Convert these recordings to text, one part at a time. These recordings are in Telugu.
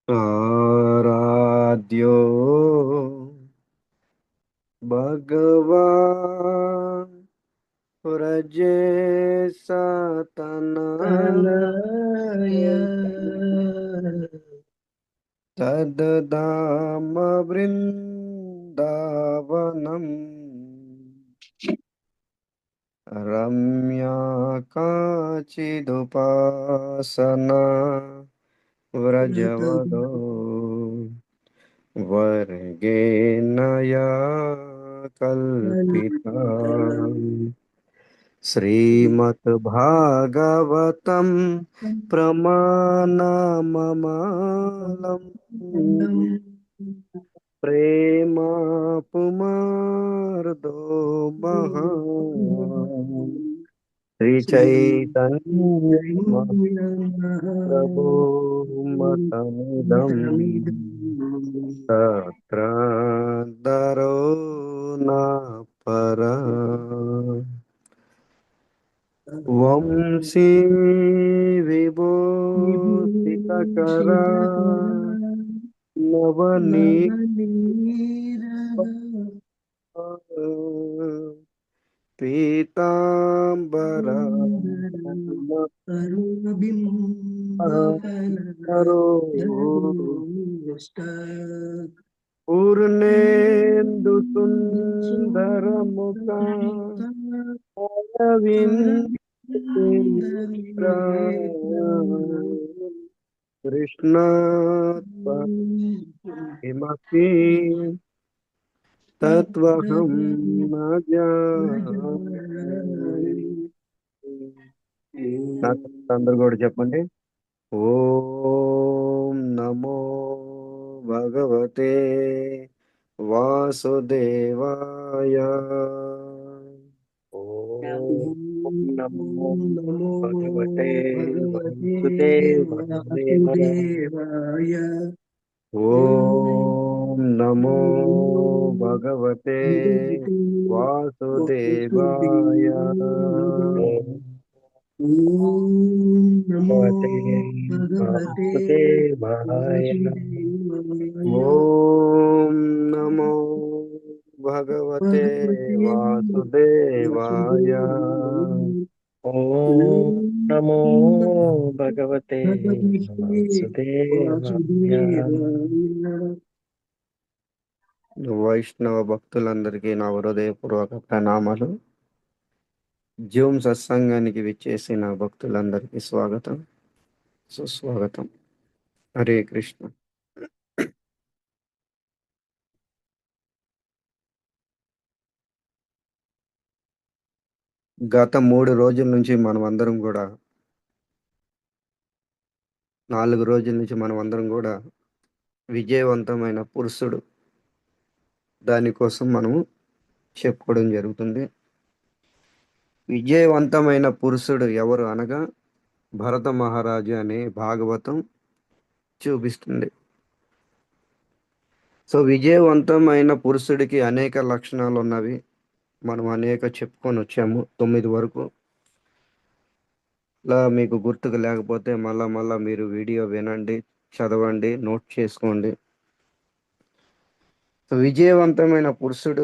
आराध्यो भगवान् व्रजेश तनय तद्धाम वृन्दावनम् रम्या काचिदुपासना व्रजवदो वर्गेण या कल्पिता श्रीमद्भागवतं प्रमाणममालम् प्रेम पुमार्दो महा श्रीचैतन्य प्रभु मतमिदम् तत्र दरो न पर వంశీ విభూషితకరా నవనీత పీతాంబర పూర్ణేందు సుందర ముఖ అరవింద కృష్ణ కిమపి తత్వహం న జానామి. నాకు అందరు కూడా చెప్పండి. ఓం నమో భగవతే వాసుదేవాయ. ఓం నమో नमो భగవతే भगवते వాసుదేవాయ. वासुदेवाय ఓం నమో భగవతే भगवते వాసుదేవాయ. वासुदेवाय ఓం नमो భగవతే भगवते వాసుదేవాయ. वासुदेवाय ఓం నమో భగవతే भगवते వాసుదేవాయ. वासुदेवाय ఓం నమో భగవతే भगवते వాసుదేవాయ. वासुदेवाय వైష్ణవ భక్తులందరికీ నా హృదయపూర్వక ప్రణామాలు. జూమ్ సత్సంగానికి విచ్చేసిన భక్తులందరికీ స్వాగతం, సుస్వాగతం. హరే కృష్ణ. గత 3 రోజుల నుంచి మనం అందరం కూడా 4 రోజుల నుంచి మనం అందరం కూడా విజయవంతమైన పురుషుడు దానికోసం మనము చెప్పుకోవడం జరుగుతుంది. విజయవంతమైన పురుషుడు ఎవరు అనగా భరత మహారాజు అనే భాగవతం చూపిస్తుంది. సో విజయవంతమైన పురుషుడికి అనేక లక్షణాలు ఉన్నవి. మనం అనేక చెప్పుకొని వచ్చాము 9 వరకు. ఇలా మీకు గుర్తుకు లేకపోతే మళ్ళా మీరు వీడియో వినండి, చదవండి, నోట్ చేసుకోండి. సో విజయవంతమైన పురుషుడు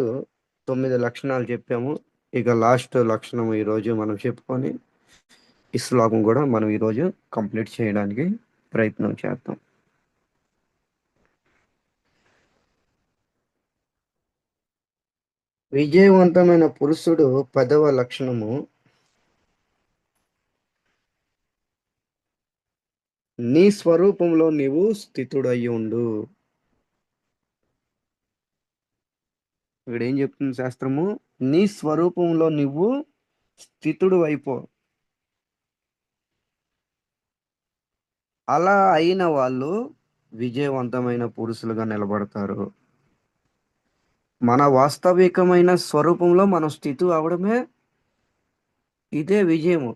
9 లక్షణాలు చెప్పాము. ఇక లాస్ట్ లక్షణం ఈరోజు మనం చెప్పుకొని ఈ శ్లోకం కూడా మనం ఈరోజు కంప్లీట్ చేయడానికి ప్రయత్నం చేద్దాం. విజయవంతమైన పురుషుడు 10వ లక్షణము, నీ స్వరూపంలో నీవు స్థితుడయి ఉండు. ఇక్కడ ఏం చెప్తుంది శాస్త్రము? నీ స్వరూపంలో నువ్వు స్థితుడు అయిపో. అలా అయిన వాళ్ళు విజయవంతమైన పురుషులుగా నిలబడతారు. మన వాస్తవికమైన స్వరూపంలో మనం స్థితు అవడమే ఇదే విజయము.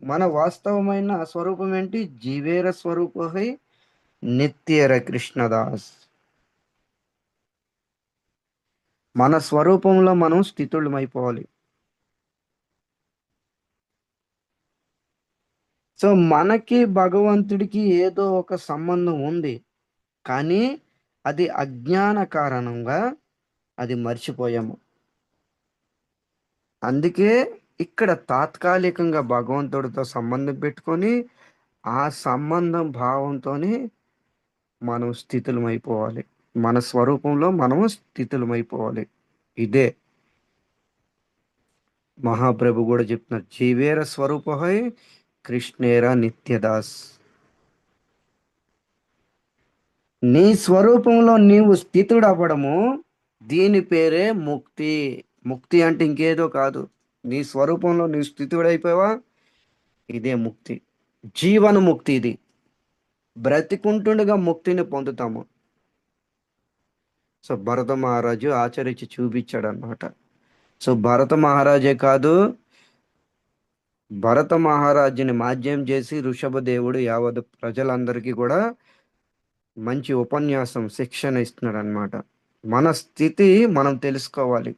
మన వాస్తవమైన స్వరూపం ఏంటి? జీవేర స్వరూపహై నిత్యర కృష్ణదాస్. మన స్వరూపంలో మనం స్థితులమైపోవాలి. సో మనకి భగవంతుడికి ఏదో ఒక సంబంధం ఉంది, కానీ అది అజ్ఞాన కారణంగా అది మర్చిపోయాము. అందుకే ఇక్కడ తాత్కాలికంగా భగవంతుడితో సంబంధం పెట్టుకొని ఆ సంబంధం భావంతోనే మనం స్థితులమైపోవాలి. మన స్వరూపంలో మనము స్థితులమైపోవాలి. ఇదే మహాప్రభు కూడా చెప్తున్నారు, జీవేర స్వరూపహై కృష్ణేర నిత్యదాస్. నీ స్వరూపంలో నీవు స్థితుడవ్వడము, దీని పేరే ముక్తి. ముక్తి అంటే ఇంకేదో కాదు. నీ స్వరూపంలో నీవు స్థితుడైపోయావా, ఇదే ముక్తి. జీవన ముక్తి ఇది. బ్రతికుంటుండగా ముక్తిని పొందుతాము. సో భరత మహారాజు ఆచరించి చూపించాడు అన్నమాట. సో భరత మహారాజే కాదు, భరత మహారాజుని మాధ్యం చేసి ఋషభదేవుడు యావత్ ప్రజలందరికీ కూడా మంచి ఉపన్యాసం, శిక్షణ ఇస్తున్నాడు అనమాట. మన స్థితి మనం తెలుసుకోవాలి.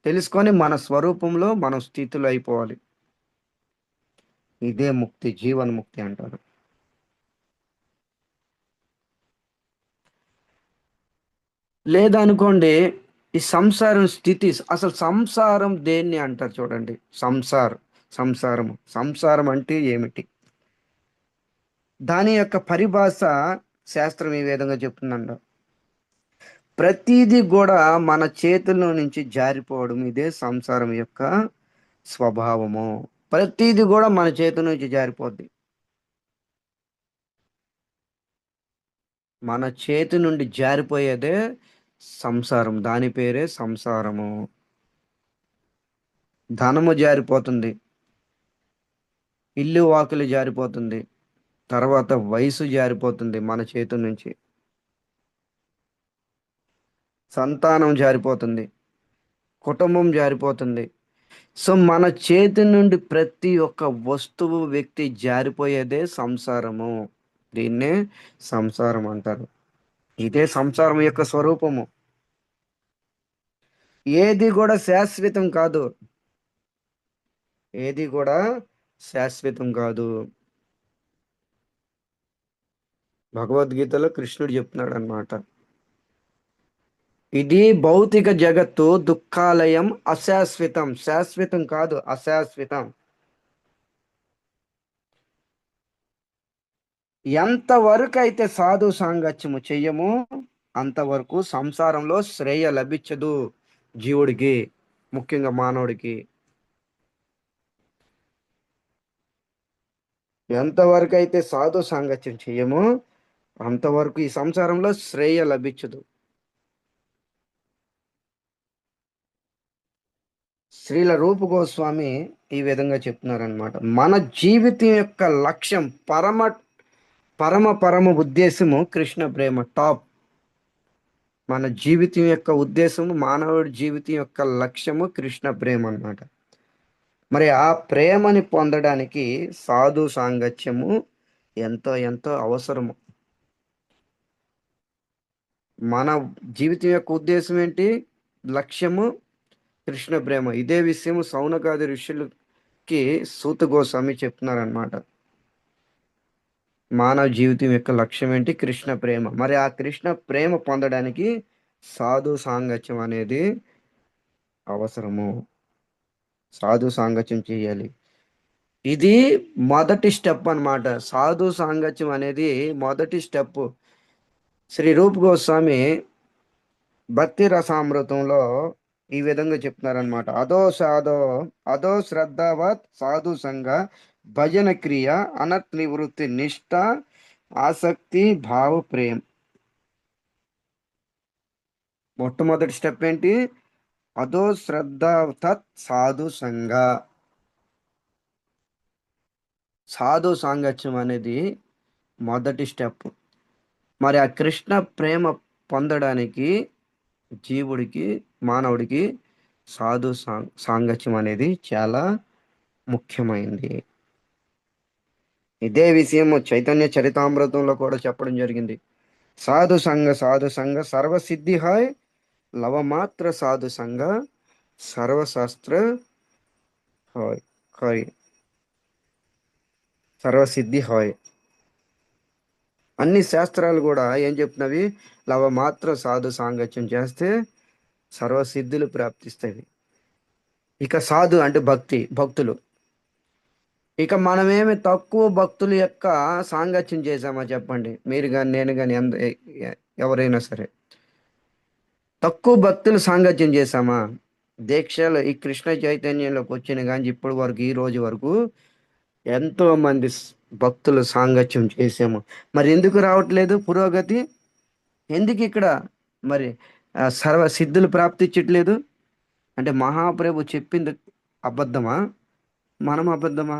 తెలుసుకొని మన స్వరూపంలో మనం స్థితిలో అయిపోవాలి. ఇదే ముక్తి, జీవన్ ముక్తి అంటారు. లేదా అనుకోండి, ఈ సంసారం స్థితి, అసలు సంసారం దేన్ని అంటారు చూడండి. సంసారం అంటే ఏమిటి? దాని యొక్క పరిభాష శాస్త్రం ఈ విధంగా చెప్తుందంట. ప్రతిదీ కూడా మన చేతుల్లో నుంచి జారిపోవడం, ఇదే సంసారం యొక్క స్వభావము. ప్రతిదీ కూడా మన చేతి నుంచి జారిపోద్ది. మన చేతి నుండి జారిపోయేదే సంసారం. దాని పేరే సంసారము. ధనము జారిపోతుంది, ఇల్లు వాకిలి జారిపోతుంది, తర్వాత వయసు జారిపోతుంది మన చేతి నుంచి, సంతానం జారిపోతుంది, కుటుంబం జారిపోతుంది. సో మన చేతి నుండి ప్రతి ఒక్క వస్తువు, వ్యక్తి జారిపోయేదే సంసారము. దీన్నే సంసారం అంటారు. ఇదే సంసారం యొక్క స్వరూపము. ఏది కూడా శాశ్వతం కాదు. ఏది కూడా శాశ్వతం కాదు. భగవద్గీతలో కృష్ణుడు చెప్తున్నాడు అన్నమాట. ఇది భౌతిక జగత్తు దుఃఖాలయం, అశాశ్వతం. శాశ్వతం కాదు, అశాశ్వతం. ఎంతవరకు అయితే సాధు సాంగత్యము చెయ్యము, అంతవరకు సంసారంలో శ్రేయ లభించదు జీవుడికి, ముఖ్యంగా మానవుడికి. ఎంతవరకు అయితే సాధు సాంగత్యం చెయ్యమో అంతవరకు ఈ సంసారంలో శ్రేయ లభించదు. శ్రీల రూప గోస్వామి ఈ విధంగా చెప్తున్నారనమాట. మన జీవితం యొక్క లక్ష్యం, పరమ ఉద్దేశము కృష్ణ ప్రేమ. టాప్. మన జీవితం యొక్క ఉద్దేశము, మానవుడి జీవితం యొక్క లక్ష్యము కృష్ణ ప్రేమ అన్నమాట. మరి ఆ ప్రేమని పొందడానికి సాధు సాంగత్యము ఎంతో ఎంతో అవసరము. మన జీవితం యొక్క ఉద్దేశం ఏంటి? లక్ష్యము కృష్ణ ప్రేమ. ఇదే విషయము సౌనకాది ఋషులకి సూత గోస్వామి చెప్తున్నారనమాట. మానవ జీవితం యొక్క లక్ష్యం ఏంటి? కృష్ణ ప్రేమ. మరి ఆ కృష్ణ ప్రేమ పొందడానికి సాధు సాంగత్యం అనేది అవసరము. సాధు సాంగత్యం చేయాలి. ఇది మొదటి స్టెప్ అన్నమాట. సాధు సాంగత్యం అనేది మొదటి స్టెప్. శ్రీ రూప్ గోస్వామి భక్తి రసామృతంలో ఈ విధంగా చెప్తున్నారనమాట. అదో శ్రద్ధావత్ సాధు సంఘ భజన క్రియ అనత్ నివృత్తి నిష్ఠ ఆసక్తి భావ ప్రేమ. మొట్టమొదటి స్టెప్ ఏంటి? అదో శ్రద్ధావత్ సాధు సంఘ. సాధు సాంగత్యం అనేది మొదటి స్టెప్. మరి ఆ కృష్ణ ప్రేమ పొందడానికి జీవుడికి, మానవుడికి సాధు సాంగత్యం అనేది చాలా ముఖ్యమైనది. ఇదే విషయం చైతన్య చరితామృతంలో కూడా చెప్పడం జరిగింది. సాధు సంఘ సర్వసిద్ధి హాయ్, లవమాత్ర సాధు సంఘ సర్వశాస్త్ర హాయ్ హాయ్. సర్వసిద్ధి హాయ్. అన్ని శాస్త్రాలు కూడా ఏం చెప్తున్నవి? లవమాత్ర సాధు సాంగత్యం చేస్తే సర్వసిద్ధులు ప్రాప్తిస్తాయి. ఇక సాధు అంటే భక్తులు. ఇక మనమేమి తక్కువ భక్తుల యొక్క సాంగత్యం చేశామా చెప్పండి? మీరు కానీ నేను కానీ ఎవరైనా సరే తక్కువ భక్తులు సాంగత్యం చేశామా? దీక్షలు ఈ కృష్ణ చైతన్యంలోకి వచ్చిన కానీ ఇప్పటి వరకు ఈ రోజు వరకు ఎంతో మంది భక్తులు సాంగత్యం చేసాము. మరి ఎందుకు రావట్లేదు పురోగతి? ఎందుకు ఇక్కడ మరి సర్వ సిద్ధులు ప్రాప్తించట్లేదు? అంటే మహాప్రభు చెప్పింది అబద్ధమా, మనం అబద్ధమా?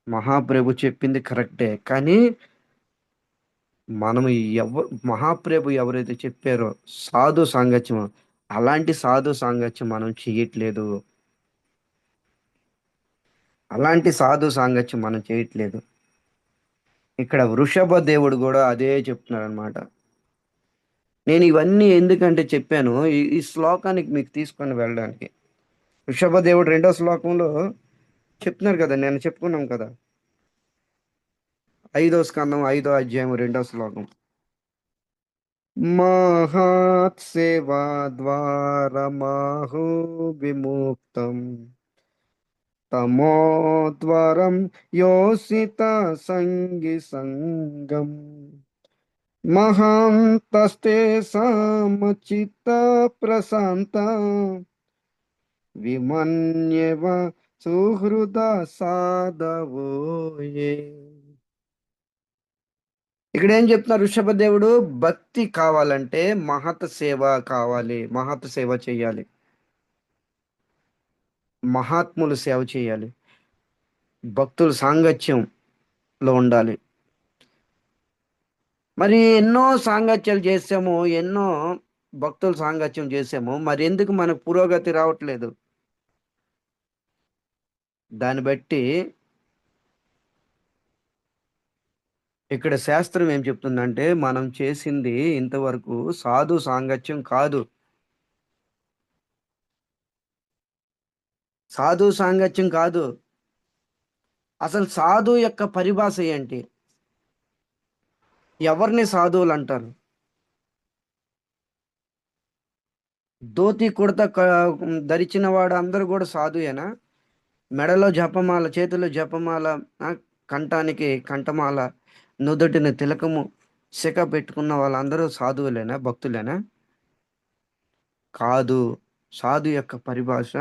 మహాప్రభు చెప్పింది కరెక్టే, కానీ మనం మహాప్రభు ఎవరైతే చెప్పారో సాధు సాంగత్యం, అలాంటి సాధు సాంగత్యం మనం చేయట్లేదు. అలాంటి సాధు సాంగత్యం మనం చేయట్లేదు. ఇక్కడ వృషభ దేవుడు కూడా అదే చెప్తున్నాడు అనమాట. నేను ఇవన్నీ ఎందుకంటే చెప్పాను ఈ శ్లోకానికి మీకు తీసుకొని వెళ్ళడానికి. వృషభ దేవుడు 2వ శ్లోకంలో చెప్తున్నారు కదా, నేను చెప్పుకున్నాం కదా, 5వ స్కందం 5వ అధ్యాయం 2వ శ్లోకం. మహత్ సేవా ద్వారమాహు విముక్తం తమోద్వారం యోసిత సంగి సంగం మహాంతస్తే సమచిత్త ప్రశాంత విమన్యవ సుహృద సాధవోయే. ఇక్కడ ఏం చెప్తున్నారు ఋషభదేవుడు? భక్తి కావాలంటే మహత్ సేవ కావాలి, మహత్ సేవ చేయాలి, మహాత్ములు సేవ చేయాలి, భక్తుల సాంగత్యంలో ఉండాలి. మరి ఎన్నో సాంగత్యాలు చేసాము, ఎన్నో భక్తుల సాంగత్యం చేసాము, మరి ఎందుకు మనకు పురోగతి రావట్లేదు? దాన్ని బట్టి ఇక్కడ శాస్త్రం ఏం చెప్తుందంటే మనం చేసింది ఇంతవరకు సాధు సాంగత్యం కాదు. సాధు సాంగత్యం కాదు. అసలు సాధు యొక్క పరిభాష ఏంటి? ఎవరిని సాధువులు అంటారు? ధోతి కుర్తా ధరించిన వాడు అందరూ కూడా సాధుయేనా? మెడలో జపమాల, చేతిలో జపమాల, కంఠానికి కంఠమాల, నుదుటిని తిలకము, శిఖ పెట్టుకున్న వాళ్ళందరూ సాధువులేనా, భక్తులేనా? కాదు. సాధు యొక్క పరిభాష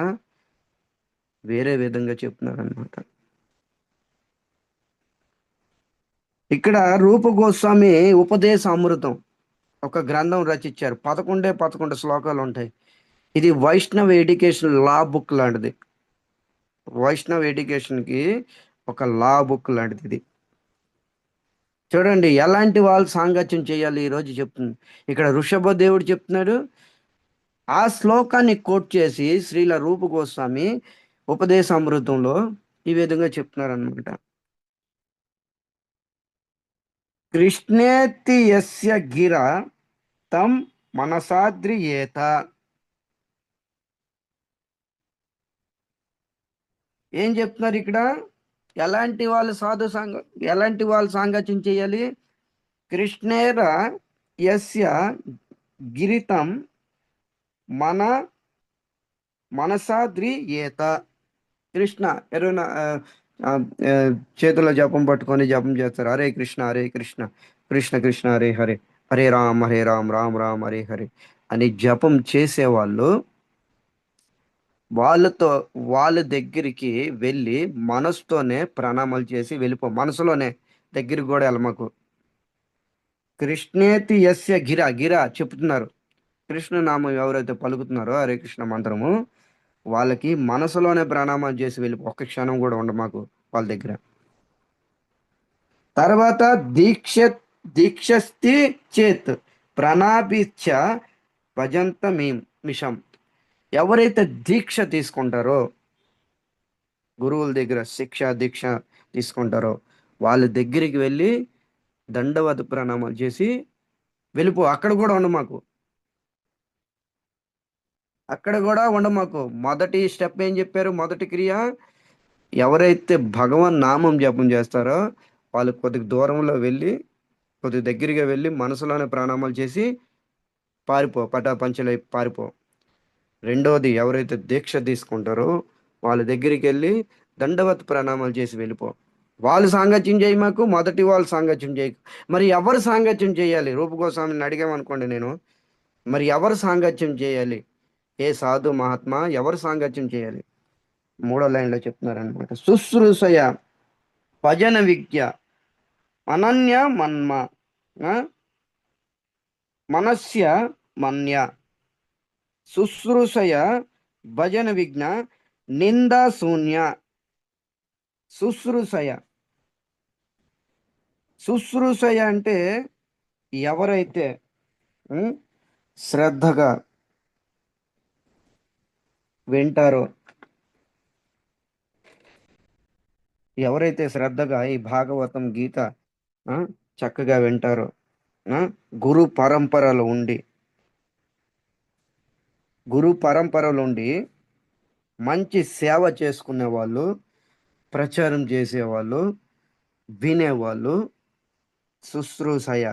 వేరే విధంగా చెప్తున్నారు అనమాట. ఇక్కడ రూప గోస్వామి ఉపదేశ అమృతం ఒక గ్రంథం రచించారు. 11 శ్లోకాలు ఉంటాయి. ఇది వైష్ణవ్ ఎడ్యుకేషన్ లా బుక్ లాంటిది. వైష్ణవ్ ఎడ్యుకేషన్కి ఒక లా బుక్ లాంటిది ఇది. చూడండి ఎలాంటి వాళ్ళు సాంగత్యం చేయాలి ఈరోజు చెప్తుంది. ఇక్కడ ఋషభ దేవుడు చెప్తున్నాడు. ఆ శ్లోకాన్ని కోట్ చేసి శ్రీల రూప గోస్వామి ఉపదేశ అమృతంలో ఈ విధంగా చెప్తున్నారు అనమాట. కృష్ణేతి యస్య గిర తం మనసాద్రియేత. ఏం చెప్తున్నారు ఇక్కడ? ఎలాంటి వాళ్ళు ఎలాంటి వాళ్ళు సాంగత్యం చేయాలి? కృష్ణేర యస్య గిరితం మన మనసాద్రియేత. కృష్ణ ఎవరైనా చేతుల జపం పట్టుకొని జపం చేస్తారు. హరే కృష్ణ హరే కృష్ణ కృష్ణ కృష్ణ హరే హరే, హరే రామ్ రామ్ రామ్ హరే హరే అని జపం చేసేవాళ్ళు, వాళ్ళ దగ్గరికి వెళ్ళి మనసుతోనే ప్రణామాలు చేసి మనసులోనే, దగ్గరికి కూడా వెళ్ళమకు. కృష్ణేతి యస్య గిర చెప్తున్నారు. కృష్ణ నామం ఎవరైతే పలుకుతున్నారో హరే కృష్ణ మంత్రము, వాళ్ళకి మనసులోనే ప్రణామాలు చేసి ఒక్క క్షణం కూడా ఉండమాకు వాళ్ళ దగ్గర. తర్వాత దీక్షస్తి చేత్ ప్రణాభిచ్చ భజంత మిషం. ఎవరైతే దీక్ష తీసుకుంటారో, గురువుల దగ్గర దీక్ష తీసుకుంటారో వాళ్ళ దగ్గరికి వెళ్ళి దండవత ప్రణామాలు చేసి వెళ్ళిపో. అక్కడ కూడా ఉండమాకు. మొదటి స్టెప్ ఏం చెప్పారు? మొదటి క్రియ ఎవరైతే భగవన్ నామం జపం చేస్తారో వాళ్ళు కొద్దిగా దూరంలో వెళ్ళి కొద్దిగా దగ్గరగా వెళ్ళి మనసులోనే ప్రాణామాలు చేసి పారిపో, పటాపంచలై పారిపో. రెండోది, ఎవరైతే దీక్ష తీసుకుంటారో వాళ్ళ దగ్గరికి వెళ్ళి దండవత్ ప్రణామాలు చేసి వెళ్ళిపో. వాళ్ళు సాంగత్యం చేయి, మాకు మొదటి వాళ్ళు సాంగత్యం చేయకు. మరి ఎవరు సాంగత్యం చేయాలి? రూపగోస్వామిని అడిగామనుకోండి నేను, మరి ఎవరు సాంగత్యం చేయాలి? ఏ సాధు మహాత్మా ఎవరు సాంగత్యం చేయాలి? మూడో లైన్లో చెప్తున్నారనమాట. శుశ్రూషయ భజన విద్య అనన్య మన్మ ఆ? మనస్య మన్య శుశ్రూషయ భజన విజ్ఞ నిందా శూన్య. శుశ్రూషయ శుశ్రూషయ అంటే ఎవరైతే ఉం, శ్రద్ధగా వింటారో, ఎవరైతే శ్రద్ధగా ఈ భాగవతం గీత ఆ, చక్కగా వింటారో, ఆ, గురు పరంపరలో ఉండి గురు పరంపరలో ఉండి మంచి సేవ చేసుకునే వాళ్ళు, ప్రచారం చేసేవాళ్ళు, వినేవాళ్ళు, శుశ్రూషయ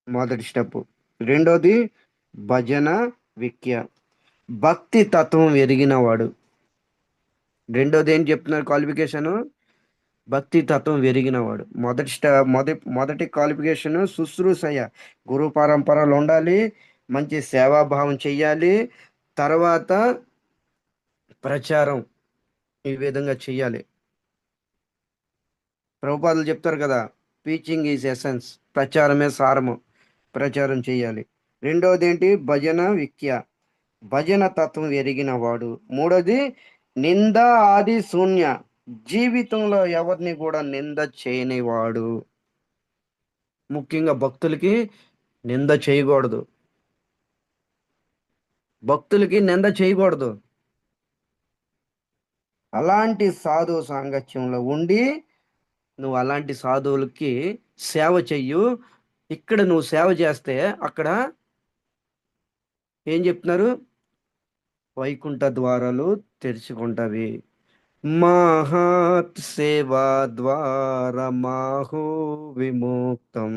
మొదటి స్టెప్. రెండోది భజన విక్య, భక్తి తత్వం ఎరిగినవాడు. రెండోది ఏం చెప్తున్నారు క్వాలిఫికేషను? భక్తి తత్వం ఎరిగినవాడు. మొదటి క్వాలిఫికేషన్ శుశ్రూషయ, గురు పరంపరలు ఉండాలి, మంచి సేవాభావం చెయ్యాలి, తర్వాత ప్రచారం ఈ విధంగా చెయ్యాలి. ప్రభుపాదులు చెప్తారు కదా, టీచింగ్ ఈజ్ ఎసెన్స్, ప్రచారమే సారము, ప్రచారం చేయాలి. రెండోది ఏంటి? భజన విక్య, భజన తత్వం ఎరిగిన వాడు. మూడోది నింద ఆది శూన్య, జీవితంలో ఎవరిని కూడా నింద చేయనివాడు. ముఖ్యంగా భక్తులకి నింద చేయకూడదు, భక్తులకి నింద చేయకూడదు. అలాంటి సాధు సాంగత్యంలో ఉండి నువ్వు అలాంటి సాధువులకి సేవ చెయ్యు. ఇక్కడ నువ్వు సేవ చేస్తే అక్కడ ఏం చెప్తున్నారు? వైకుంఠ ద్వారాలు తెరుచుకుంటవి. మహత్ సేవా ద్వారమాహు విముక్తం.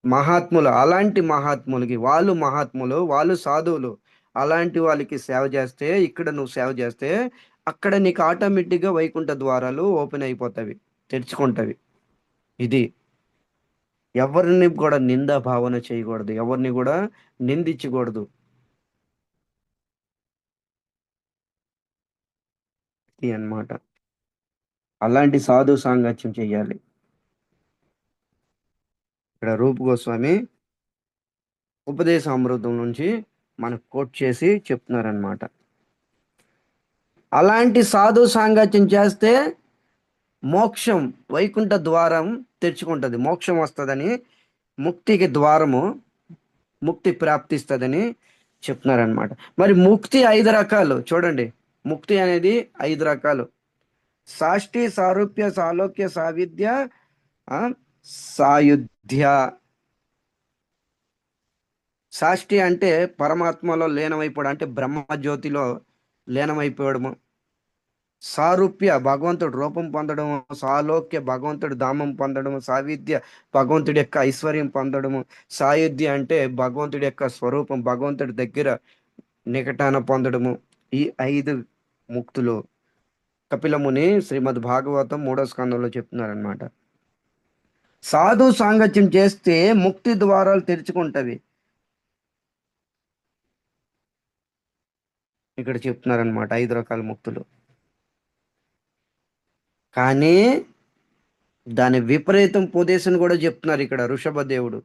మహాత్ములు, అలాంటి మహాత్ములకి, వాళ్ళు మహాత్ములు, వాళ్ళు సాధువులు, అలాంటి వాళ్ళకి సేవ చేస్తే, ఇక్కడ నువ్వు సేవ చేస్తే అక్కడ నీకు ఆటోమేటిక్గా వైకుంఠ ద్వారాలు ఓపెన్ అయిపోతావి, తెరుచుకుంటవి. ఇది ఎవరిని కూడా నిందా భావన చేయకూడదు, ఎవరిని కూడా నిందించకూడదు. ఇది అన్నమాట. అలాంటి సాధు సాంగత్యం చెయ్యాలి. ఇక్కడ రూప్ గోస్వామి ఉపదేశ అమృతం నుంచి మనకు కోట్ చేసి చెప్తున్నారనమాట. అలాంటి సాధు సాంగత్యం చేస్తే మోక్షం, వైకుంఠ ద్వారం తెరుచుకుంటుంది, మోక్షం వస్తుందని, ముక్తికి ద్వారము, ముక్తి ప్రాప్తిస్తుందని చెప్తున్నారనమాట. మరి ముక్తి 5 రకాలు చూడండి. ముక్తి అనేది 5 రకాలు. సాష్టి, సారూప్య, సాలోక్య, సావిద్య, ఆ, సాయుధ్య. సాష్టి అంటే పరమాత్మలో లీనమైపోవడం, అంటే బ్రహ్మజ్యోతిలో లీనమైపోవడము. సారూప్య భగవంతుడు రూపం పొందడము, సాలోక్య భగవంతుడు ధామం పొందడము, సావిద్య భగవంతుడి యొక్క ఐశ్వర్యం పొందడము, సాయుధ్య అంటే భగవంతుడి యొక్క స్వరూపం, భగవంతుడి దగ్గర నికటాన పొందడము. ఈ 5 ముక్తులు కపిలముని శ్రీమద్ భాగవతం 3వ స్కందంలో చెప్తున్నారనమాట. సాధు సాంగత్యం చేస్తే ముక్తి ద్వారాలు తెరుచుకుంటవి. ఇక్కడ చెప్తున్నారనమాట 5 రకాల ముక్తులు. కానీ దాని విపరీతం ఉపదేశం కూడా చెప్తున్నారు ఇక్కడ ఋషభదేవుడు.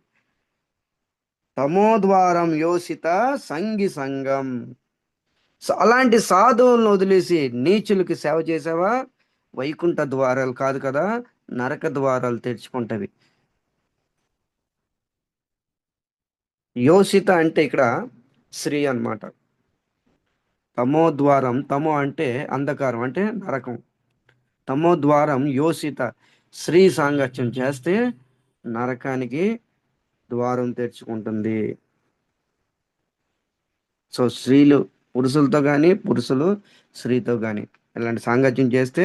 తమోద్వారం యోసిత సంగి సంగం. అలాంటి సాధువులను వదిలేసి నీచులకి సేవ చేసావా, వైకుంఠ ద్వారాలు కాదు కదా, నరక ద్వారాలు తెరుచుకుంటవి. యోసిత అంటే ఇక్కడ శ్రీ అన్నమాట. తమోద్వారం, తమో అంటే అంధకారం, అంటే నరకం. తమోద్వారం యోసిత, స్త్రీ సాంగత్యం చేస్తే నరకానికి ద్వారం తెరుచుకుంటుంది. సో స్త్రీలు పురుషులతో కానీ, పురుషులు స్త్రీతో కానీ ఇలాంటి సాంగత్యం చేస్తే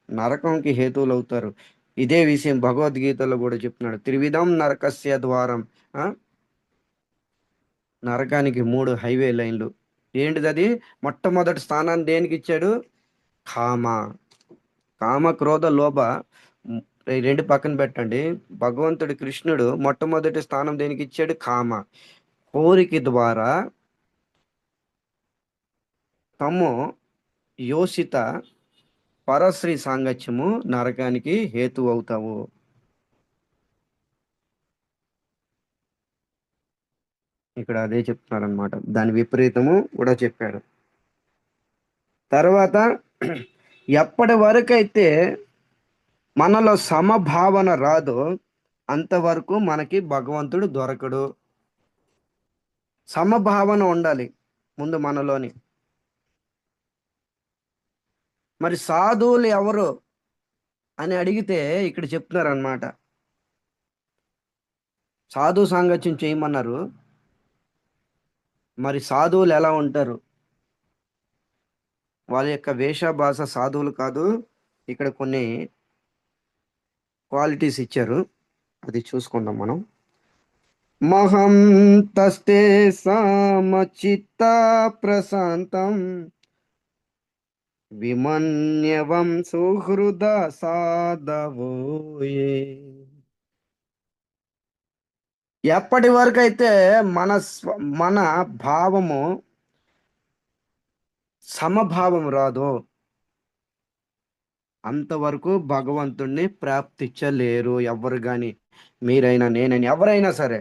నరకంకి హేతువులు అవుతారు. ఇదే విషయం భగవద్గీతలో కూడా చెప్తున్నాడు. త్రివిధం నరకస్య ద్వారం. ఆ నరకానికి 3 హైవే లైన్లు. ఏంటిది అది? మొట్టమొదటి స్థానాన్ని దేనికి ఇచ్చాడు? కామ. కామ, క్రోధ, లోభ. ఉమ్, ఈ రెండు పక్కన పెట్టండి. భగవంతుడి కృష్ణుడు మొట్టమొదటి స్థానం దేనికి ఇచ్చాడు? కామ. కోరిక ద్వారా తమో యోషిత పరశ్రీ సాంగత్యము నరకానికి హేతు అవుతావు. ఇక్కడ అదే చెప్తున్నారనమాట. దాని విపరీతము కూడా చెప్పాడు. తర్వాత ఎప్పటి వరకైతే మనలో సమభావన రాదో అంతవరకు మనకి భగవంతుడు దొరకడు. సమభావన ఉండాలి ముందు మనలోని. మరి సాధువులు ఎవరు అని అడిగితే ఇక్కడ చెప్తున్నారనమాట. సాధు సాంగత్యం చేయమన్నారు. మరి సాధువులు ఎలా ఉంటారు? వాళ్ళ యొక్క వేషభాష సాధువులు కాదు. ఇక్కడ కొన్ని క్వాలిటీస్ ఇచ్చారు, అది చూసుకుందాం మనం. మహం తస్తే సమచిత్త ప్రశాంతం విమన్యవం సుహృద సాధవోయే. ఎప్పటి వరకు అయితే మన భావము సమభావం రాదో అంతవరకు భగవంతుణ్ణి ప్రాప్తించలేరు ఎవ్వరు కానీ. మీరైనా నేనైనా ఎవరైనా సరే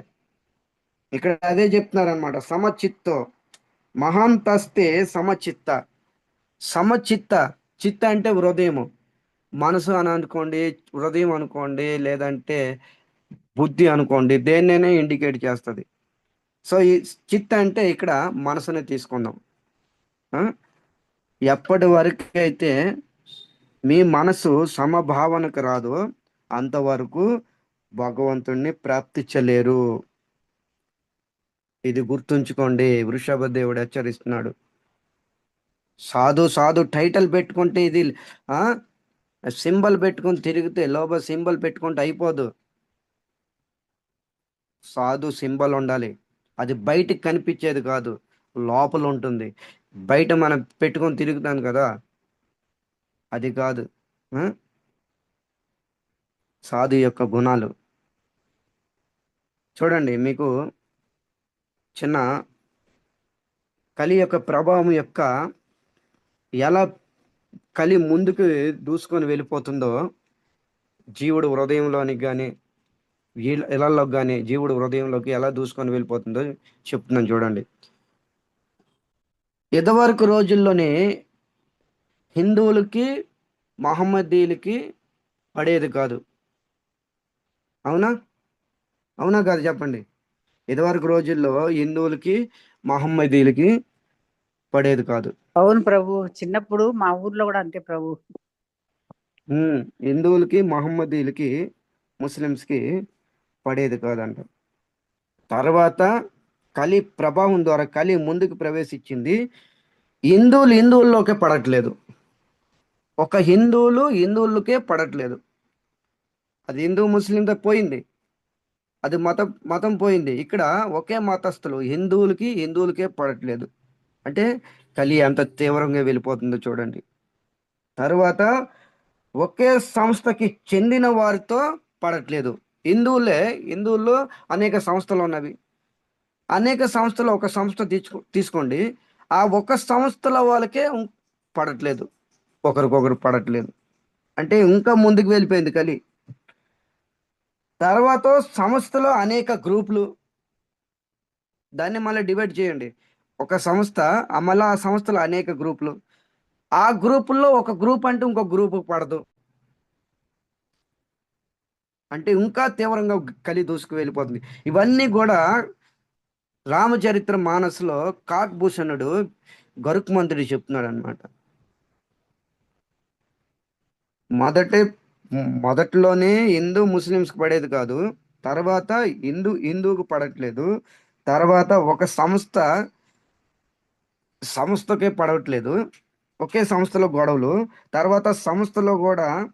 ఇక్కడ అదే చెప్తున్నారనమాట. సమచిత్తో మహాంతస్తే సమచిత్త. సమచిత్త. చిత్త అంటే హృదయము, మనసు అని అనుకోండి, హృదయం అనుకోండి, లేదంటే బుద్ధి అనుకోండి, దేన్నైనా ఇండికేట్ చేస్తుంది. సో ఈ చిత్త అంటే ఇక్కడ మనసుని తీసుకుందాం. ఆ? ఎప్పటి వరకు అయితే మీ మనసు సమభావనకు రాదో అంతవరకు భగవంతుణ్ణి ప్రాప్తించలేరు. ఇది గుర్తుంచుకోండి. వృషభ దేవుడు హెచ్చరిస్తున్నాడు. సాధు సాధు టైటిల్ పెట్టుకుంటే ఇది ఆ సింబల్ పెట్టుకొని తిరిగితే, లోపల సింబల్ పెట్టుకుంటే అయిపోదు. సాధు సింబల్ ఉండాలి. అది బయటికి కనిపించేది కాదు, లోపల ఉంటుంది. బయట మనం పెట్టుకొని తిరుగుతాం కదా, అది కాదు. ఆ? సాధు యొక్క గుణాలు చూడండి. మీకు చిన్న కలి యొక్క ప్రభావం యొక్క ఎలా కలి ముందుకు దూసుకొని వెళ్ళిపోతుందో జీవుడు హృదయంలోనికి కానీ ఇళ్లలోకి కానీ జీవుడు హృదయంలోకి ఎలా దూసుకొని వెళ్ళిపోతుందో చెప్తున్నాను చూడండి. ఇదివరకు రోజుల్లోనే హిందువులకి మహమ్మదీయులకి పడేది కాదు. అవునా? అవునా కాదు చెప్పండి. ఇదివరకు రోజుల్లో హిందువులకి మహమ్మదీయులకి పడేది కాదు. అవును ప్రభు, చిన్నప్పుడు మా ఊర్లో కూడా అంతే ప్రభు. హిందువులకి మహమ్మదీయులకి ముస్లిమ్స్కి పడేది కాదంట. తర్వాత కలి ప్రభావం ద్వారా కలి ముందుకు ప్రవేశించింది. హిందువుల్లోకే పడట్లేదు. ఒక హిందువులకే పడట్లేదు. అది హిందూ ముస్లింతో పోయింది. అది మతం పోయింది. ఇక్కడ ఒకే మతస్థులు హిందువులకే పడట్లేదు. అంటే కలి ఎంత తీవ్రంగా వెళ్ళిపోతుందో చూడండి. తర్వాత ఒకే సంస్థకి చెందిన వారితో పడట్లేదు. హిందువుల్లో అనేక సంస్థలు ఉన్నవి. అనేక సంస్థలు ఒక సంస్థ తీసుకోండి. ఆ ఒక సంస్థల వాళ్ళకే పడట్లేదు, ఒకరికొకరు పడట్లేదు. అంటే ఇంకా ముందుకు వెళ్ళిపోయింది కలి. తర్వాత సంస్థలో అనేక గ్రూపులు. దాన్ని మళ్ళీ డివైడ్ చేయండి. ఒక సంస్థ, మళ్ళీ ఆ సంస్థలో అనేక గ్రూపులు. ఆ గ్రూపుల్లో ఒక గ్రూప్ అంటే ఇంకో గ్రూపు పడదు. అంటే ఇంకా తీవ్రంగా కలి దూసుకు వెళ్ళిపోతుంది. ఇవన్నీ కూడా రామచరిత్ర మానస్లో కాక్భూషణుడు గరుక్మంతుడు చెప్తున్నాడు అనమాట. మొదటే మొదట్లోనే ముస్లిమ్స్కి పడేది కాదు. తర్వాత హిందూకు పడట్లేదు. తర్వాత ఒక సంస్థకే పడట్లేదు. ఒకే సంస్థలో గొడవలు. తర్వాత సంస్థలో కూడా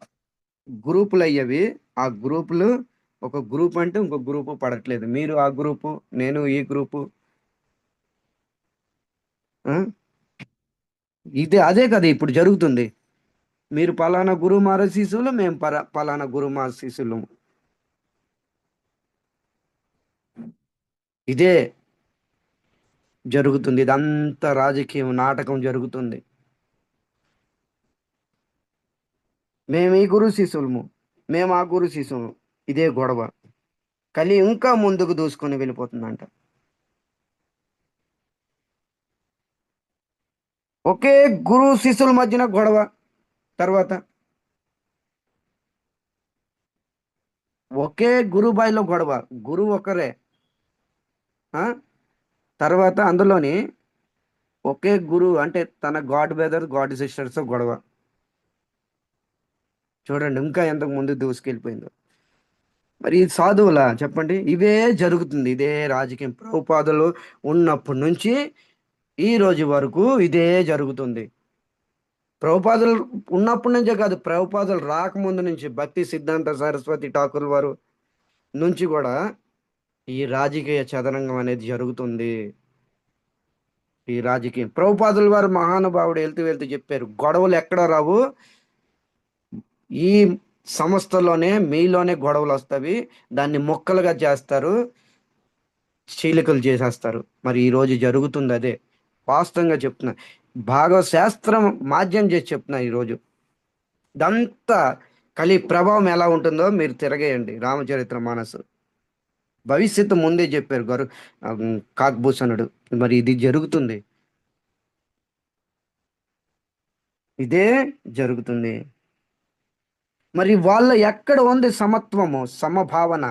గ్రూపులు అయ్యేవి. ఆ గ్రూపులు, ఒక గ్రూప్ అంటే ఇంకో గ్రూపు పడట్లేదు. మీరు ఆ గ్రూపు, నేను ఈ గ్రూపు. ఆ? ఇదే అదే కదా ఇప్పుడు జరుగుతుంది. మీరు పలానా గురువు మార శిశువులు, మేము పలానా గురువు మార శిశువులు. ఇదే జరుగుతుంది. ఇదంతా రాజకీయం, నాటకం జరుగుతుంది. మేము ఈ గురు శిశువులము, మేము ఆ గురు శిశువులు. ఇదే గొడవ. కలి ఇంకా ముందుకు దూసుకొని వెళ్ళిపోతుందంట. ఒకే గురు శిశువుల మధ్యన గొడవ. తర్వాత ఒకే గురుబాయిలో గొడవ. గురువు ఒకరే. ఆ? తర్వాత అందులోని ఒకే గురువు అంటే తన గాడ్ బ్రదర్ గాడ్ సిస్టర్స్ గొడవ. చూడండి ఇంకా ఎంతకు ముందు దూసుకెళ్ళిపోయిందో. మరి ఈ సాధువులా చెప్పండి? ఇవే జరుగుతుంది. ఇదే రాజకీయం ప్రభుపాదులు ఉన్నప్పటి నుంచి ఈ రోజు వరకు ఇదే జరుగుతుంది. ప్రభుపాదులు ఉన్నప్పటి నుంచే కాదు, ప్రభుపాదులు రాకముందు నుంచి భక్తి సిద్ధాంత సరస్వతి ఠాకూర్ వారు నుంచి కూడా ఈ రాజకీయ చదరంగం అనేది జరుగుతుంది. ఈ రాజకీయం ప్రభుపాదుల వారు మహానుభావుడు వెళ్తూ వెళ్తూ చెప్పారు, గొడవలు ఎక్కడ రావు, ఈ సంస్థలోనే మీలోనే గొడవలు వస్తాయి, దాన్ని మొక్కలుగా చేస్తారు, చీలికలు చేసేస్తారు. మరి ఈ రోజు జరుగుతుంది అదే. వాస్తవంగా చెప్తున్నా, శాస్త్రం మాధ్యం చేసి చెప్తున్నా ఈరోజు. ఇదంతా కలి ప్రభావం ఎలా ఉంటుందో మీరు తిరగేయండి రామచరిత్ర మానసు. భవిష్యత్తు ముందే చెప్పారు కాక్భూషణుడు. మరి ఇది జరుగుతుంది. ఇదే జరుగుతుంది. మరి వాళ్ళ ఎక్కడ ఉంది సమత్వము, సమభావన?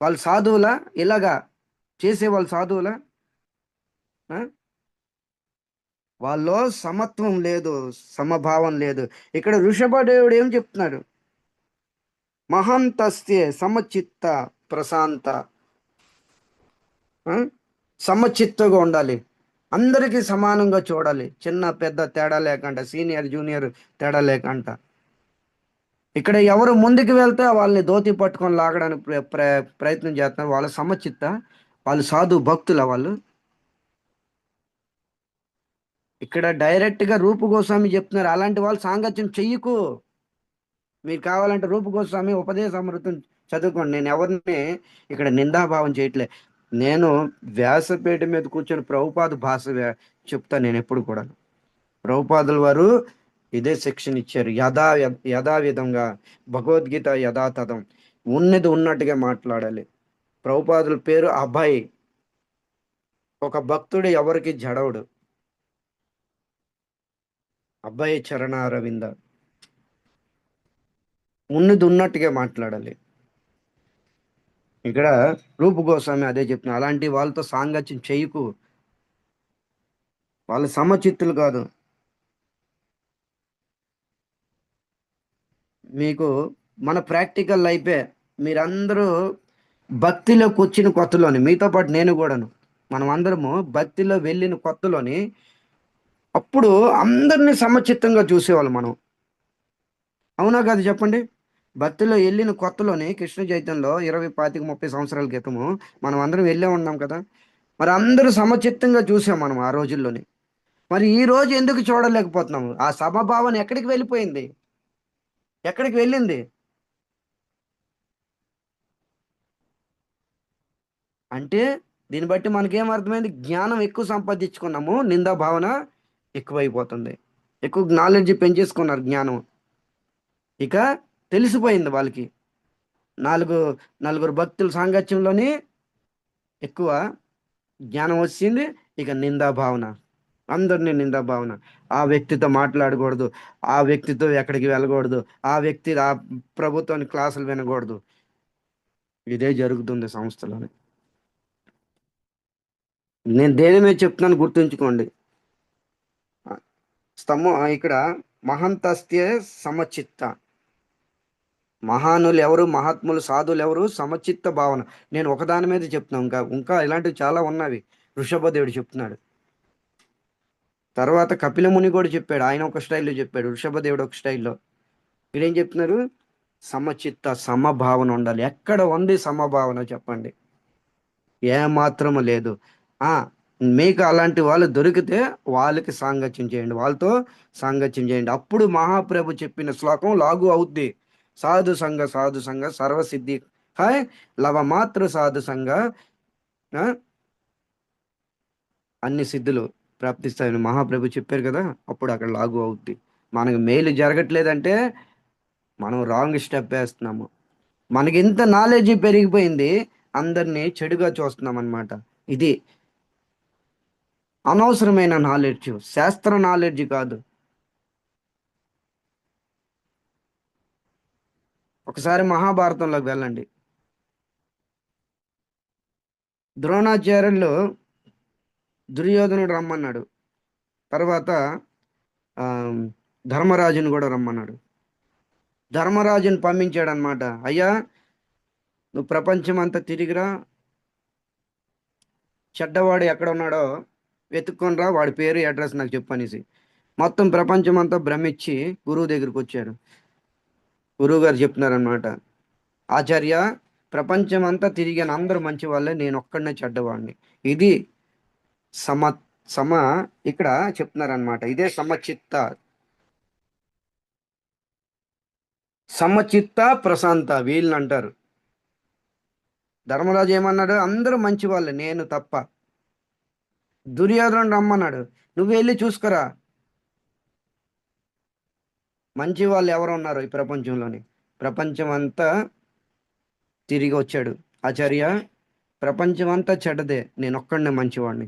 వాళ్ళు సాధువులా? ఇలాగా చేసే వాళ్ళు సాధువులా? ఆ? వాళ్ళలో సమత్వం లేదు, సమభావం లేదు. ఇక్కడ వృషభదేవుడు ఏం చెప్తున్నాడు? మహాంతస్య సమచిత్త ప్రశాంత. ఆ? సమచిత్తగా ఉండాలి. అందరికీ సమానంగా చూడాలి. చిన్న పెద్ద తేడా లేకుండా, సీనియర్ జూనియర్ తేడా లేకుండా. ఇక్కడ ఎవరు ముందుకు వెళ్తే వాళ్ళని ధోతి పట్టుకొని లాగడానికి ప్రయత్నం చేస్తున్నారు. వాళ్ళ సమచిత్త, వాళ్ళు సాధు భక్తుల వాళ్ళు. ఇక్కడ డైరెక్ట్ గా రూపు గోస్వామి చెప్తున్నారు, అలాంటి వాళ్ళు సాంగత్యం చెయ్యకు. మీరు కావాలంటే రూపు గోస్వామి ఉపదేశామృతం చదువుకోండి. నేను ఎవరిని ఇక్కడ నిందాభావం చేయట్లే. నేను వ్యాసపీఠ మీద కూర్చొని ప్రభుపాద భాష చెప్తా నేను ఎప్పుడు కూడా. ప్రభుపాదుల వారు ఇదే శిక్షణ ఇచ్చారు. యథావిధంగా భగవద్గీత యథాతథం, ఉన్నది ఉన్నట్టుగా మాట్లాడాలి. ప్రభుపాదుల పేరు అభయ్. ఒక భక్తుడు ఎవరికి జడవుడు. అభయ చరణ అరవింద. ఉన్నది ఉన్నట్టుగా మాట్లాడాలి. ఇక్కడ రూపు గోస్వామి అదే చెప్తున్నా, అలాంటి వాళ్ళతో సాంగత్యం చేయకు. వాళ్ళ సమచిత్తులు కాదు. మీకు మన ప్రాక్టికల్ లైఫే. మీరందరూ భక్తిలోకి వచ్చిన కొత్తలోని, మీతో పాటు నేను కూడాను, మనం అందరము భక్తిలో వెళ్ళిన కొత్తలోని అప్పుడు అందరినీ సమచిత్తంగా చూసేవాళ్ళు మనం. అవునా కాదు చెప్పండి? భక్తిలో వెళ్ళిన కొత్తలోని కృష్ణ చైతన్యంలో 20, 25, 30 సంవత్సరాల క్రితము మనం అందరం వెళ్ళే ఉన్నాం కదా. మరి అందరూ సమచిత్తంగా చూసాం మనం ఆ రోజుల్లోని. మరి ఈ రోజు ఎందుకు చూడలేకపోతున్నాము? ఆ సమభావన ఎక్కడికి వెళ్ళిపోయింది? ఎక్కడికి వెళ్ళింది? అంటే దీన్ని బట్టి మనకేం అర్థమైంది? జ్ఞానం ఎక్కువ సంపాదించుకున్నాము, నిందా భావన ఎక్కువైపోతుంది. ఎక్కువ నాలెడ్జ్ పెంచేసుకున్నారు జ్ఞానం. ఇక తెలిసిపోయింది వాళ్ళకి. నాలుగు నలుగురు భక్తుల సాంగత్యంలోని ఎక్కువ జ్ఞానం వచ్చింది. ఇక నిందా భావన, అందరినీ నిందా భావన. ఆ వ్యక్తితో మాట్లాడకూడదు, ఆ వ్యక్తితో ఎక్కడికి వెళ్ళకూడదు, ఆ వ్యక్తి ఆ ప్రభుత్వాన్ని క్లాసులు వినకూడదు. ఇదే జరుగుతుంది సంస్థలోని. నేను దేని మీద చెప్తున్నాను గుర్తుంచుకోండి. ఇక్కడ మహంతస్త్య సమచిత్త. మహానులు ఎవరు, మహాత్ములు సాధువులు ఎవరు? సమచిత్త భావన. నేను ఒకదాని మీద చెప్తున్నాను, ఇంకా ఇంకా ఇలాంటివి చాలా ఉన్నవి. వృషభదేవుడు చెప్తున్నాడు. తర్వాత కపిల ముని కూడా చెప్పాడు, ఆయన ఒక స్టైల్లో చెప్పాడు, వృషభదేవుడు ఒక స్టైల్లో. మీరేం చెప్తున్నారు? సమచిత్త సమభావన ఉండాలి. ఎక్కడ ఉంది సమభావన చెప్పండి? ఏ మాత్రము లేదు. ఆ మీకు అలాంటి వాళ్ళు దొరికితే వాళ్ళకి సాంగత్యం చేయండి, వాళ్ళతో సాంగత్యం చేయండి. అప్పుడు మహాప్రభు చెప్పిన శ్లోకం లాగు అవుద్ది. సాధు సంగ సర్వసిద్ధి హాయ్ లవ మాత్ర సాధు సంగ ఆ, అన్ని సిద్ధులు ప్రాప్తిస్తాయని మహాప్రభు చెప్పారు కదా. అప్పుడు అక్కడ లాగు అవుద్ది. మనకు మేలు జరగట్లేదంటే మనం రాంగ్ స్టెప్ వేస్తున్నాము. మనకి ఇంత నాలెడ్జ్ పెరిగిపోయింది, అందరినీ చెడుగా చూస్తున్నాం అన్నమాట. ఇది అనవసరమైన నాలెడ్జ్, శాస్త్ర నాలెడ్జ్ కాదు. ఒకసారి మహాభారతంలోకి వెళ్ళండి. ద్రోణాచార్యులు దుర్యోధనుడు రమ్మన్నాడు. తర్వాత ఆ, ధర్మరాజుని కూడా రమ్మన్నాడు. ధర్మరాజుని పంపించాడు అనమాట. అయ్యా, నువ్వు ప్రపంచం అంతా తిరిగిరా, చెడ్డవాడు ఎక్కడ ఉన్నాడో వెతుక్కొని రా, వాడి పేరు అడ్రస్ నాకు చెప్పు అనేసి. మొత్తం ప్రపంచం అంతా భ్రమించి గురువు దగ్గరికి వచ్చారు. గురువు గారు చెప్తున్నారనమాట, ఆచార్య, ప్రపంచం అంతా తిరిగాను, అందరూ మంచి వాళ్ళే, నేను ఒక్కడనే చెడ్డవాడిని. ఇది సమ సమ ఇక్కడ చెప్తున్నారనమాట. ఇదే సమచిత్త ప్రశాంత వీళ్ళని అంటారు. ధర్మరాజు ఏమన్నాడు? అందరూ మంచి వాళ్ళే, నేను తప్ప. దుర్యోధనుడు రమ్మన్నాడు, నువ్వు వెళ్ళి చూసుకురా మంచి వాళ్ళు ఎవరు ఉన్నారు ఈ ప్రపంచంలోని. ప్రపంచం అంతా తిరిగి వచ్చాడు. ఆచార్య, ప్రపంచం అంతా చెడ్డదే, నేను ఒక్కడనే మంచివాడిని.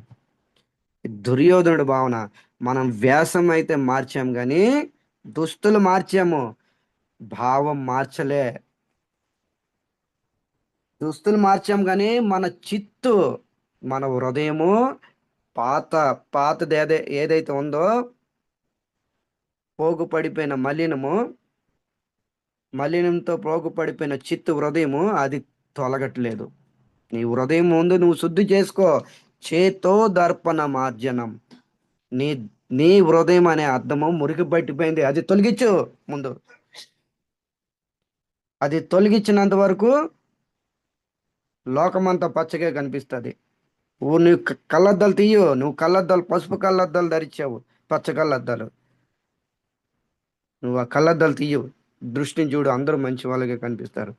దుర్యోధనుడు భావన. మనం వ్యాసం అయితే మార్చాం కానీ దుస్తులు మార్చాము, భావం మార్చలే. దుస్తులు మార్చాం కానీ మన చిత్తు, మన హృదయము పాత పాతది ఏదైతే ఉందో, పోగు పడిపోయిన మలినంతో పోగు పడిపోయిన చిత్తు హృదయము అది తొలగట్లేదు. నీ హృదయం ముందు నువ్వు శుద్ధి చేసుకో. చేతో దర్పణ మార్జనం. నీ నీ హృదయం అనే అర్థము మురికి పట్టిపోయింది, అది తొలగించు ముందు. అది తొలగించినంత వరకు లోకమంతా పచ్చగా కనిపిస్తుంది. నువ్వు కళ్ళద్దాలు తీయు, నువ్వు కళ్ళద్దాలు పసుపు కళ్ళద్దాలు ధరించావు, పచ్చ కళ్ళద్దాలు. నువ్వు ఆ కళ్ళద్దాలు తీయు, దృష్టిని చూడు, అందరూ మంచి వాళ్ళకే కనిపిస్తారు.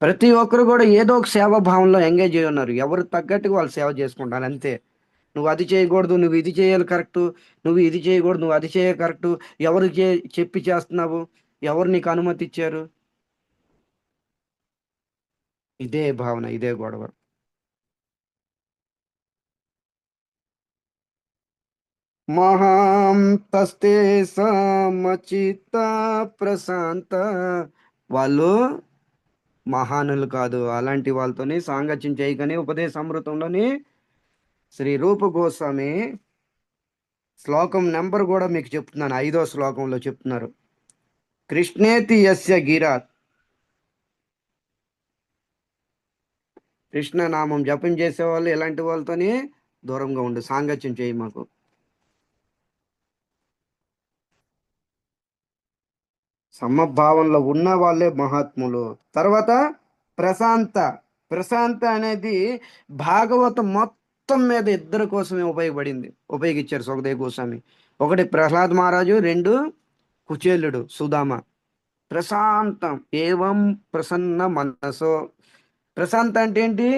ప్రతి ఒక్కరు కూడా ఏదో ఒక సేవా భావంలో ఎంగేజ్ అయి ఉన్నారు. ఎవరు తగ్గట్టుగా వాళ్ళు సేవ చేసుకుంటారు అంతే. నువ్వు అది చేయకూడదు, నువ్వు ఇది చేయాలి కరెక్టు, నువ్వు ఇది చేయకూడదు, నువ్వు అది చేయాలి కరెక్టు. ఎవరు చెప్పి చేస్తున్నావు? ఎవరు నీకు అనుమతి ఇచ్చారు? ఇదే భావన, ఇదే గొడవ. మహాంతస్తే సమచిత్త ప్రశాంత. వాళ్ళు మహానులు కాదు. అలాంటి వాళ్ళతోని సాంగత్యం చేయకని ఉపదేశామృతంలోని శ్రీ రూప గోస్వామి శ్లోకం నెంబర్ కూడా మీకు చెప్తున్నాను. 5వ శ్లోకంలో చెప్తున్నారు, కృష్ణేతి యస్య గిరా. కృష్ణ నామం జపం చేసేవాళ్ళు ఇలాంటి వాళ్ళతోని దూరంగా ఉండు, సాంగత్యం చేయి మాకు. సమభావంలో ఉన్న వాళ్ళే మహాత్ములు. తర్వాత ప్రశాంత. ప్రశాంత అనేది భాగవతం మొత్తం మీద ఇద్దరి కోసమే ఉపయోగించారు సుఖదేవ్ గోస్వామి. ఒకటి ప్రహ్లాద్ మహారాజు, రెండు కుచేలుడు సుధామ. ప్రశాంతం ఏవం ప్రసన్న మనసో. ప్రశాంత అంటే ఏంటి?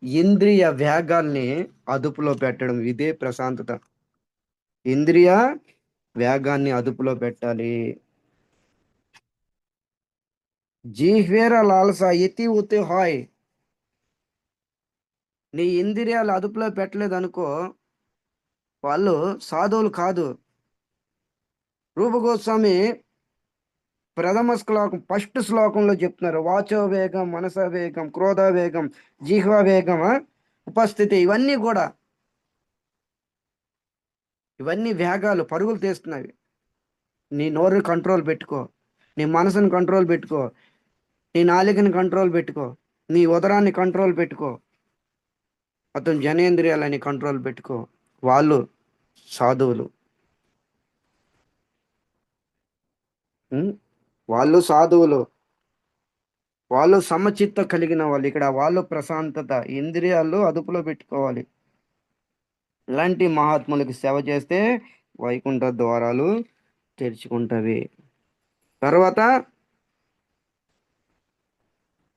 ఇంద్రియ వేగాల్ని అదుపులో పెట్టడం, ఇదే ప్రశాంతత. ఇంద్రియ వేగాన్ని అదుపులో పెట్టాలి. జీహ్వేర లాలస ఇతి ఉతి హాయ్. నీ ఇంద్రియాలు అదుపులో పెట్టలేదు అనుకో, వాళ్ళు సాధువులు కాదు. రూప గోస్వామి ప్రథమ శ్లోకం ఫస్ట్ శ్లోకంలో చెప్తున్నారు, వాచో వేగం, మనస వేగం, క్రోధ వేగం, జిహ్వ వేగం, ఉపస్థితి, ఇవన్నీ వేగాలు, పరుగులు తీస్తున్నవి. నీ నోరు కంట్రోల్ పెట్టుకో, నీ మనసుని కంట్రోల్ పెట్టుకో, నీ నాలికని కంట్రోల్ పెట్టుకో, నీ ఉదరాన్ని కంట్రోల్ పెట్టుకో, మొత్తం జనేంద్రియాలని కంట్రోల్ పెట్టుకో. వాళ్ళు సాధువులు. ఉం? వాళ్ళు సాధువులు, వాళ్ళు సమచిత్త కలిగిన వాళ్ళు. ఇక్కడ వాళ్ళు ప్రశాంతత, ఇంద్రియాలు అదుపులో పెట్టుకోవాలి. ఇలాంటి మహాత్ములకి సేవ చేస్తే వైకుంఠ ద్వారాలు తెరుచుకుంటవి. తర్వాత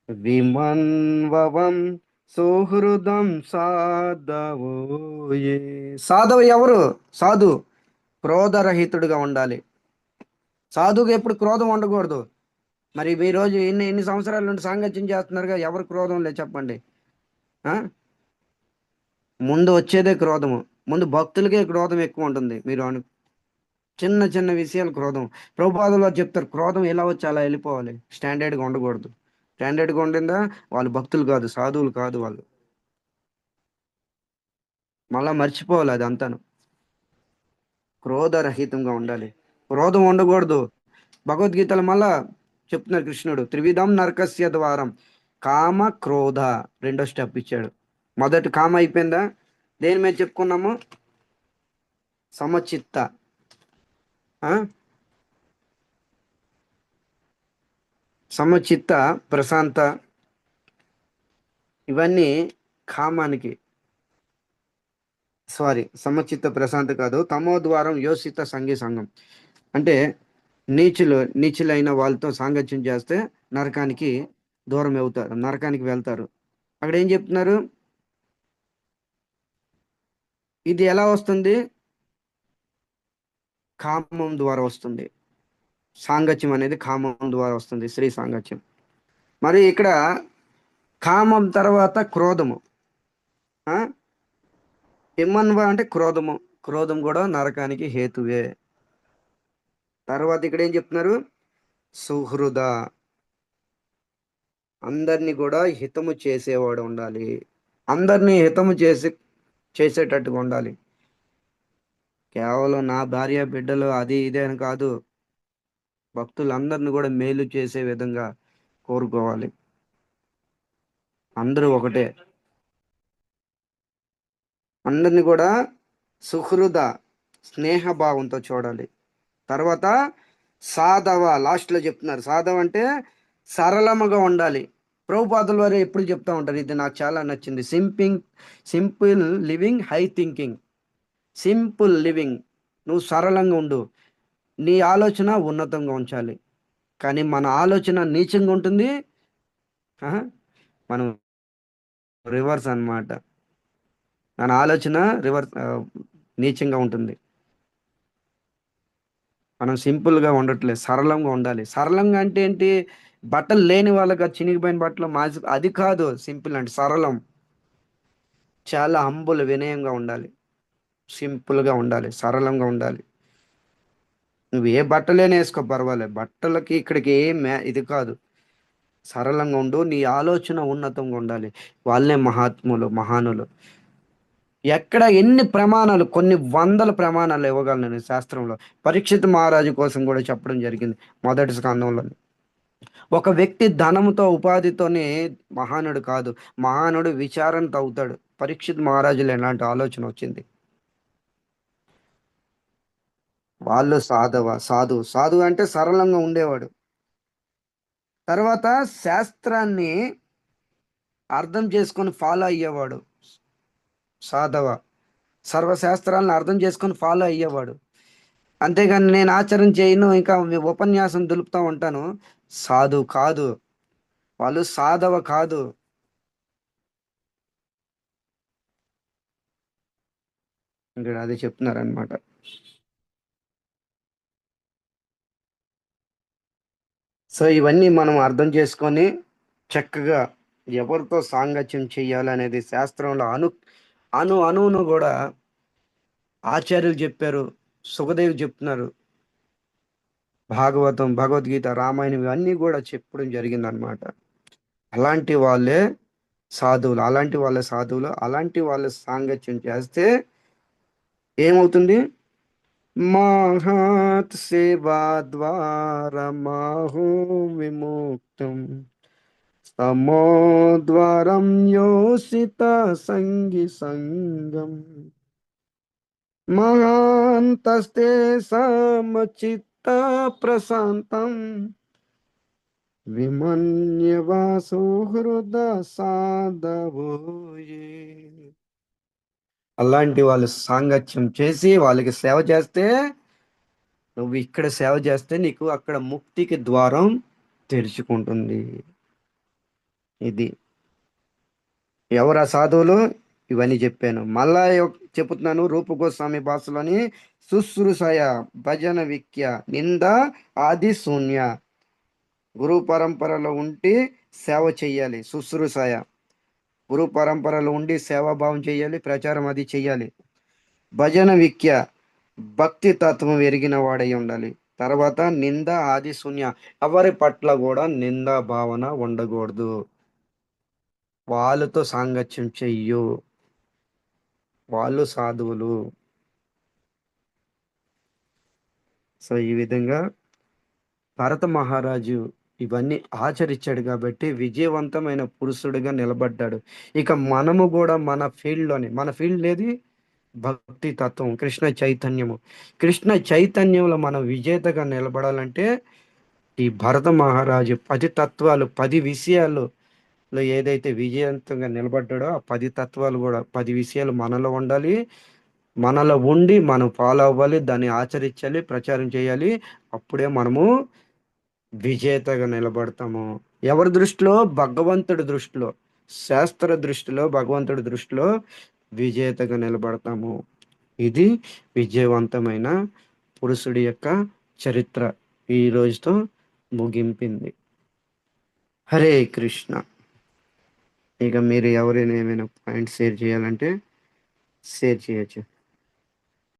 విమన్వవం సుహృదం సాధవోయే. సాధువు ఎవరు? సాధు క్రోధరహితుడిగా ఉండాలి. సాధువుకి ఎప్పుడు క్రోధం ఉండకూడదు. మరి ఈ రోజు ఎన్ని సంవత్సరాల నుండి సాంగత్యం చేస్తున్నారుగా, ఎవరు క్రోధం లేదు చెప్పండి. ఆ? ముందు వచ్చేదే క్రోధము. ముందు భక్తులకే క్రోధం ఎక్కువ ఉంటుంది. మీరు చిన్న చిన్న విషయాలు క్రోధం. ప్రభుపాదులు వారు చెప్తారు, క్రోధం ఎలా వచ్చి అలా వెళ్ళిపోవాలి, స్టాండర్డ్గా ఉండకూడదు. స్టాండర్డ్గా ఉండిందా వాళ్ళు భక్తులు కాదు, సాధువులు కాదు వాళ్ళు. మళ్ళా మర్చిపోవాలి అది అంతాను. క్రోధరహితంగా ఉండాలి, క్రోధం ఉండకూడదు. భగవద్గీతలో మళ్ళా చెప్తున్నారు కృష్ణుడు, త్రివిధం నరకస్య ద్వారం, కామ క్రోధ. రెండో స్టెప్ ఇచ్చాడు. మొదటి కామ అయిపోయిందా? దేని మీద చెప్పుకున్నాము? సమచిత్త. ఆ? సమచిత్త, ప్రశాంత, ఇవన్నీ కామానికి. సారీ, సమచిత్త ప్రశాంత కాదు, తమో ద్వారం యోసిత సంఘీ సంఘం. అంటే నీచులైన వాళ్ళతో సాంగత్యం చేస్తే నరకానికి దూరం అవుతారు, నరకానికి వెళ్తారు. అక్కడ ఏం చెప్తున్నారు? ఇది ఎలా వస్తుంది? కామం ద్వారా వస్తుంది. సాంగత్యం అనేది కామం ద్వారా వస్తుంది, స్త్రీ సాంగత్యం. మరి ఇక్కడ కామం తర్వాత క్రోధము. ఆ? ఇమ్మన్వ అంటే క్రోధము. క్రోధం కూడా నరకానికి హేతువే. తర్వాత ఇక్కడ ఏం చెప్తున్నారు? సుహృద, అందరినీ కూడా హితము చేసేవాడు ఉండాలి. అందరినీ హితము చేసేటట్టుగా ఉండాలి. కేవలం నా భార్య బిడ్డలు అది ఇదే అని కాదు, భక్తులందరిని కూడా మేలు చేసే విధంగా కోరుకోవాలి. అందరూ ఒకటే. అందరిని కూడా సుహృద, స్నేహభావంతో చూడాలి. తర్వాత సాధవ, లాస్ట్లో చెప్తున్నారు. సాధవ అంటే సరళముగా ఉండాలి. ప్రభుపాదుల వారు ఎప్పుడు చెప్తా ఉంటారు, ఇది నాకు చాలా నచ్చింది. Simple living, high thinking. Simple living, నువ్వు సరళంగా ఉండు, నీ ఆలోచన ఉన్నతంగా ఉంచాలి. కానీ మన ఆలోచన నీచంగా ఉంటుంది. ఆహా, మనం రివర్స్ అన్నమాట. మన ఆలోచన నీచంగా ఉంటుంది. మనం సింపుల్గా ఉండట్లేదు, సరళంగా ఉండాలి. సరళంగా అంటే ఏంటి? బట్టలు లేని వాళ్ళకి చినిగిపోయిన బట్టలు అది కాదు. సింపుల్ అంటే సరళం, చాలా హంబుల్, వినయంగా ఉండాలి, సింపుల్గా ఉండాలి, సరళంగా ఉండాలి. నువ్వు ఏ బట్టలేని వేసుకో పర్వాలేదు, బట్టలకి ఇక్కడికి ఏం ఇది కాదు. సరళంగా ఉండు, నీ ఆలోచన ఉన్నతంగా ఉండాలి. వాళ్ళే మహాత్ములు, మహానులు. ఎక్కడ ఎన్ని ప్రమాణాలు, కొన్ని వందల ప్రమాణాలు ఇవ్వగలను నేను శాస్త్రంలో. పరీక్షిత్ మహారాజు కోసం కూడా చెప్పడం జరిగింది మొదటి స్కందంలో. ఒక వ్యక్తి ధనముతో, ఉపాధితోనే మహానుడు కాదు, మహానుడు విచారంతో అవుతాడు. పరీక్షిత్ మహారాజులో ఎలాంటి ఆలోచన వచ్చింది? వాళ్ళు సాధువు అంటే సరళంగా ఉండేవాడు. తర్వాత శాస్త్రాన్ని అర్థం చేసుకొని ఫాలో అయ్యేవాడు. సాధవ సర్వశాస్త్రాలను అర్థం చేసుకొని ఫాలో అయ్యేవాడు. అంతేగాని నేను ఆచరణ చేయను, ఇంకా ఉపన్యాసం దులుపుతా ఉంటాను, సాధువు కాదు. వాళ్ళు సాధవ కాదు. ఇక్కడ అదే చెప్తున్నారనమాట. సో ఇవన్నీ మనం అర్థం చేసుకొని చక్కగా ఎవరితో సాంగత్యం చెయ్యాలనేది శాస్త్రంలో అణువును కూడా ఆచార్యులు చెప్పారు, సుఖదేవి చెప్తున్నారు. భాగవతం, భగవద్గీత, రామాయణం ఇవన్నీ కూడా చెప్పడం జరిగిందనమాట. అలాంటి వాళ్ళే సాధువులు. అలాంటి వాళ్ళ సాంగత్యం చేస్తే ఏమవుతుంది? మహత్ సేవా ద్వారా మాహు విముక్తం, సమోద్వారం యోసిత సంగి సంగం. మహాంతస్తే సమచిత్త ప్రశాంతం విమన్యవాసో హృద సాధవోయే. అలాంటి వాళ్ళు సాంగత్యం చేసి వాళ్ళకి సేవ చేస్తే, నువ్వు ఇక్కడ సేవ చేస్తే నీకు అక్కడ ముక్తికి ద్వారం తెరుచుకుంటుంది. ఇది ఎవరు ఆ సాధువులు? ఇవన్నీ చెప్పాను. మళ్ళా చెప్తున్నాను రూపగోస్వామి భాషలోని. శుశ్రూషయ భజన విఖ్య నింద ఆది శూన్య. గురు పరంపరలో ఉండి సేవ చెయ్యాలి. శుశ్రూషయ గురు పరంపరలో ఉండి సేవాభావం చేయాలి, ప్రచారం అది చెయ్యాలి. భజన విఖ్య భక్తి తత్వం ఎరిగిన వాడై ఉండాలి. తర్వాత నింద ఆది శూన్య, ఎవరి పట్ల కూడా నిందా భావన ఉండకూడదు. వాళ్ళతో సాంగత్యం చెయ్యు, వాళ్ళు సాధువులు. సో ఈ విధంగా భరత మహారాజు ఇవన్నీ ఆచరించాడు కాబట్టి విజయవంతమైన పురుషుడిగా నిలబడ్డాడు. ఇక మనము కూడా మన ఫీల్డ్ ఏది? భక్తి తత్వం, కృష్ణ చైతన్యము. కృష్ణ చైతన్యంలో మనం విజేతగా నిలబడాలంటే ఈ భరత మహారాజు 10 తత్వాలు, 10 విషయాల్లో ఏదైతే విజయవంతంగా నిలబడ్డాడో ఆ 10 తత్వాలు కూడా 10 విషయాలు మనలో ఉండాలి. మనలో ఉండి మనం ఫాలో అవ్వాలి, దాన్ని ఆచరించాలి, ప్రచారం చేయాలి. అప్పుడే మనము విజేతగా నిలబడతాము. ఎవరి దృష్టిలో? భగవంతుడి దృష్టిలో, శాస్త్ర దృష్టిలో, భగవంతుడి దృష్టిలో విజేతగా నిలబడతాము. ఇది విజయవంతమైన పురుషుడి యొక్క చరిత్ర ఈ రోజుతో ముగింపింది. హరే కృష్ణ. ఇక మీరు ఎవరైనా ఏమైనా పాయింట్ షేర్ చేయాలంటే షేర్ చేయొచ్చు.